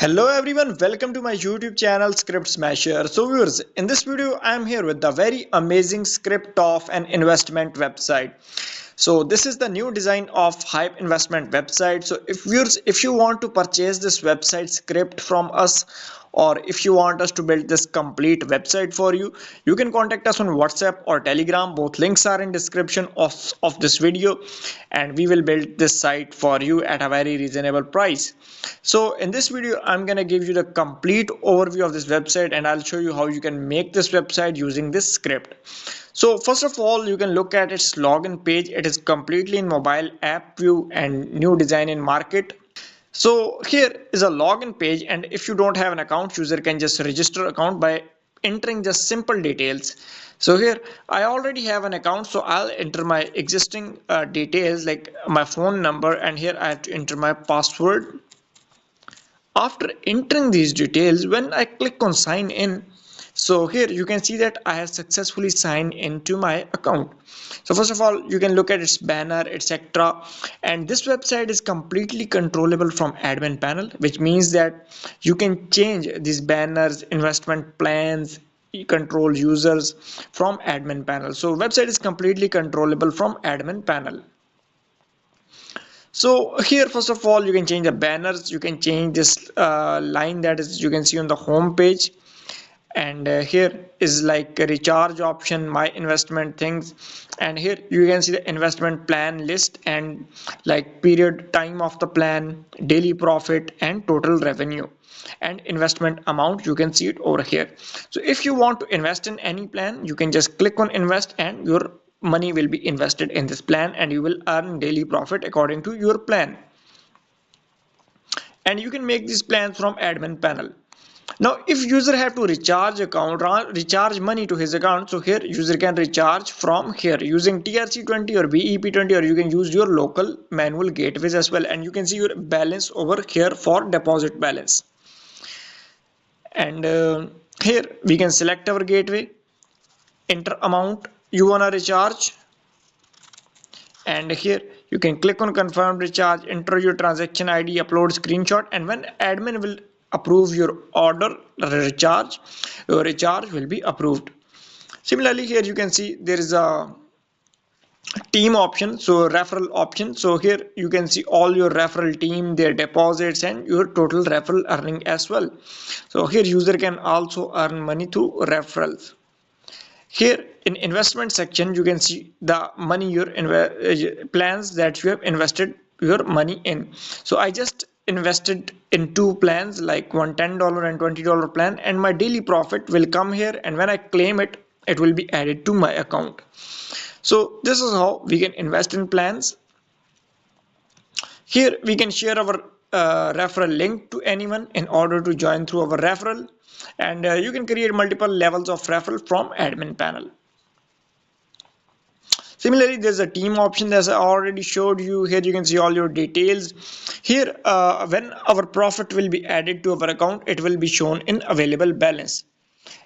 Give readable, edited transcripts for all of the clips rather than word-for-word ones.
Hello everyone, welcome to my YouTube channel Script Smasher. So viewers, in this video I am here with the very amazing script of an investment website. So this is the new design of HYIP investment website. So if viewers, if you want to purchase this website script from us, or if you want us to build this complete website for you, you can contact us on WhatsApp or Telegram. Both links are in description of this video, and we will build this site for you at a very reasonable price. So in this video, I'm gonna give you the complete overview of this website, and I'll show you how you can make this website using this script. So first of all, you can look at its login page. It is completely in mobile app view and new design in market. So here is a login page, and if you don't have an account, user can just register account by entering just simple details. So here I already have an account, so I'll enter my existing details like my phone number, and here I have to enter my password. After entering these details, when I click on sign in, so here you can see that I have successfully signed into my account. So first of all, you can look at its banner, etc. And this website is completely controllable from admin panel, which means that you can change these banners, investment plans, control users from admin panel. So website is completely controllable from admin panel. So here, first of all, you can change the banners. You can change this line that is you can see on the home page. And here is like a recharge option, my investment things. And here you can see the investment plan list and like period, time of the plan, daily profit, and total revenue. And investment amount, you can see it over here. So if you want to invest in any plan, you can just click on invest, and your money will be invested in this plan, and you will earn daily profit according to your plan. And you can make these plans from admin panel. Now if user have to recharge money to his account, so here user can recharge from here using TRC20 or BEP20, or you can use your local manual gateways as well, and you can see your balance over here for deposit balance. And here we can select our gateway, enter amount you wanna recharge, and here you can click on confirm recharge, enter your transaction ID, upload screenshot, and when admin will approve your order recharge, your recharge will be approved. Similarly, here you can see there is a team option, so referral option. So here you can see all your referral team, their deposits, and your total referral earning as well. So here user can also earn money through referrals. Here in investment section, you can see the money your plans that you have invested your money in. So I just invested in two plans, like one $10 and $20 plan, and my daily profit will come here, and when I claim it, it will be added to my account. So this is how we can invest in plans. Here we can share our referral link to anyone in order to join through our referral, and you can create multiple levels of referral from admin panel. Similarly, there's a team option as I already showed you. Here you can see all your details. Here when our profit will be added to our account, it will be shown in available balance.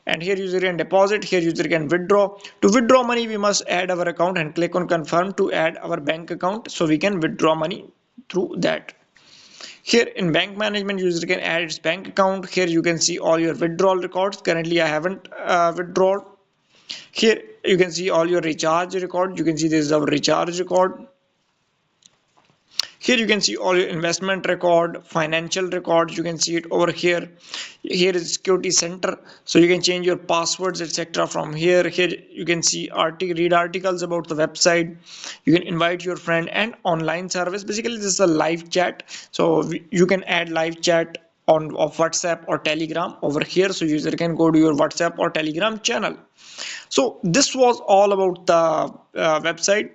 And here user can deposit, here user can withdraw. To withdraw money, we must add our account and click on confirm to add our bank account, so we can withdraw money through that. Here in bank management, user can add its bank account. Here you can see all your withdrawal records. Currently I haven't withdrawn. Here you can see all your recharge record. You can see this is our recharge record. Here you can see all your investment record, financial records. You can see it over here. Here is security center, so you can change your passwords, etc. from here. Here you can see read articles about the website. You can invite your friend, and online service. Basically this is a live chat, so you can add live chat of WhatsApp or Telegram over here, so user can go to your WhatsApp or Telegram channel. So this was all about the website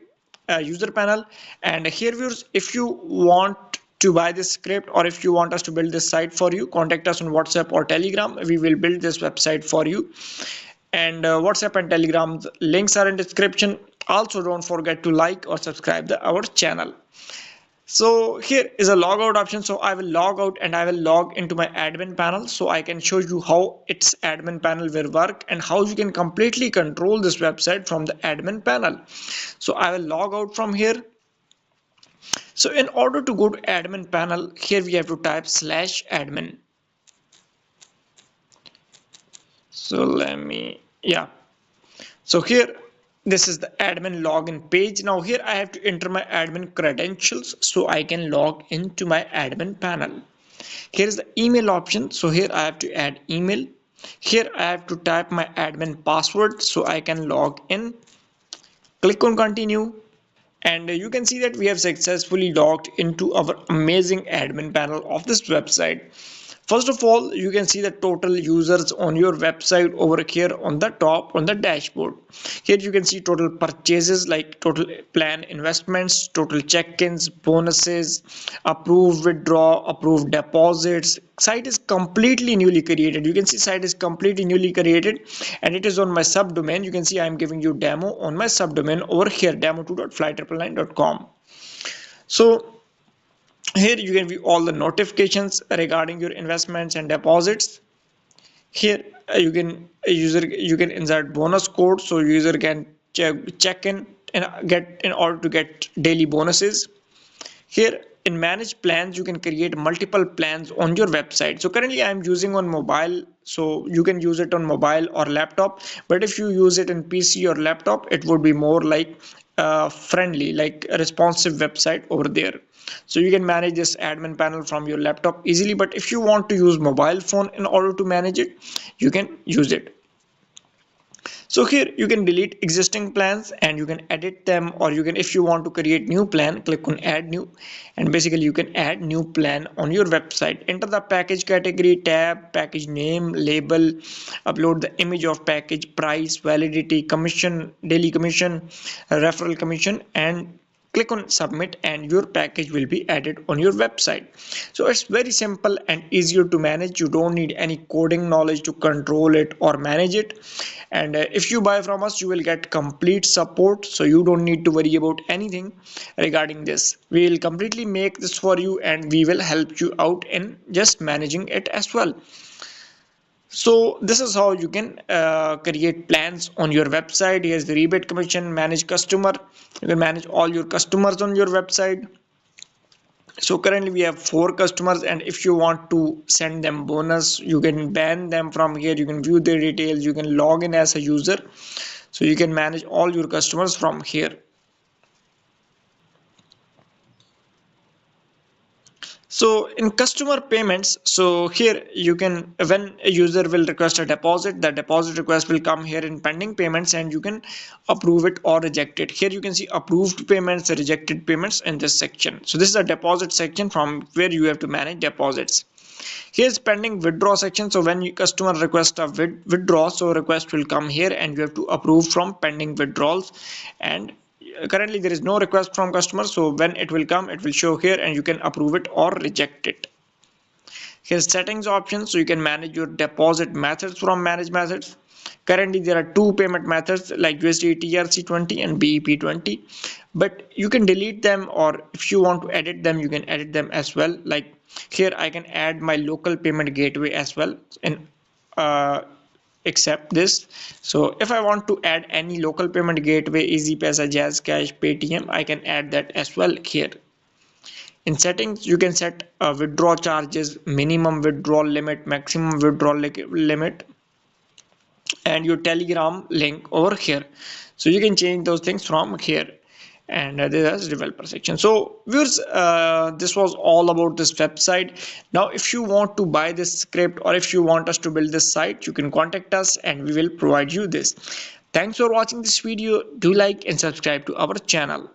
user panel. And here viewers, if you want to buy this script, or if you want us to build this site for you, contact us on WhatsApp or Telegram. We will build this website for you, and WhatsApp and Telegram links are in description. Also don't forget to like or subscribe our channel. So here is a logout option, so I will log out and I will log into my admin panel, so I can show you how its admin panel will work and how you can completely control this website from the admin panel. So I will log out from here. So in order to go to admin panel, here we have to type /admin. So let me, yeah. So here, this is the admin login page. Now here I have to enter my admin credentials so I can log into my admin panel. Here is the email option. So here I have to add email. Here I have to type my admin password so I can log in. Click on continue. And you can see that we have successfully logged into our amazing admin panel of this website. First of all, you can see the total users on your website over here on the top on the dashboard. Here you can see total purchases like total plan investments, total check-ins, bonuses, approved withdraw, approved deposits. Site is completely newly created. You can see site is completely newly created and it is on my subdomain. You can see I am giving you demo on my subdomain over here, demo2.fly999.com. So here you can view all the notifications regarding your investments and deposits. Here you can insert bonus code so user can check in and get in order to get daily bonuses. Here in manage plans, you can create multiple plans on your website. So currently I am using on mobile, so you can use it on mobile or laptop. But if you use it in PC or laptop, it would be more like friendly, like a responsive website over there. So you can manage this admin panel from your laptop easily. But if you want to use mobile phone in order to manage it, you can use it. So here you can delete existing plans and you can edit them, or you can, if you want to create new plan, click on add new, and basically you can add new plan on your website. Enter the package category, tab, package name, label, upload the image of package, price, validity, commission, daily commission, referral commission, and click on submit and your package will be added on your website. So it's very simple and easier to manage. You don't need any coding knowledge to control it or manage it. And if you buy from us, you will get complete support, so you don't need to worry about anything regarding this. We will completely make this for you and we will help you out in just managing it as well. So this is how you can create plans on your website. Here's the rebate commission, manage customer. You can manage all your customers on your website. So currently we have 4 customers, and if you want to send them bonus, you can ban them from here. You can view their details. You can log in as a user. So you can manage all your customers from here. So in customer payments, so here you can, when a user will request a deposit, the deposit request will come here in pending payments and you can approve it or reject it. Here you can see approved payments, rejected payments in this section. So this is a deposit section from where you have to manage deposits. Here's pending withdraw section. So when customer requests a withdraw, so request will come here and you have to approve from pending withdrawals. And currently there is no request from customer, so when it will come, it will show here and you can approve it or reject it. Here's settings options, so you can manage your deposit methods from manage methods. Currently there are 2 payment methods like USD TRC20 and BEP20, but you can delete them, or if you want to edit them, you can edit them as well. Like here I can add my local payment gateway as well and accept this. So if I want to add any local payment gateway, EasyPaisa, JazzCash, Paytm, I can add that as well here. In settings, you can set withdraw charges, minimum withdrawal limit, maximum withdrawal limit, and your Telegram link over here. So you can change those things from here. And this is developer section. So viewers, this was all about this website. Now if you want to buy this script, or if you want us to build this site, you can contact us and we will provide you this. Thanks for watching this video. Do like and subscribe to our channel.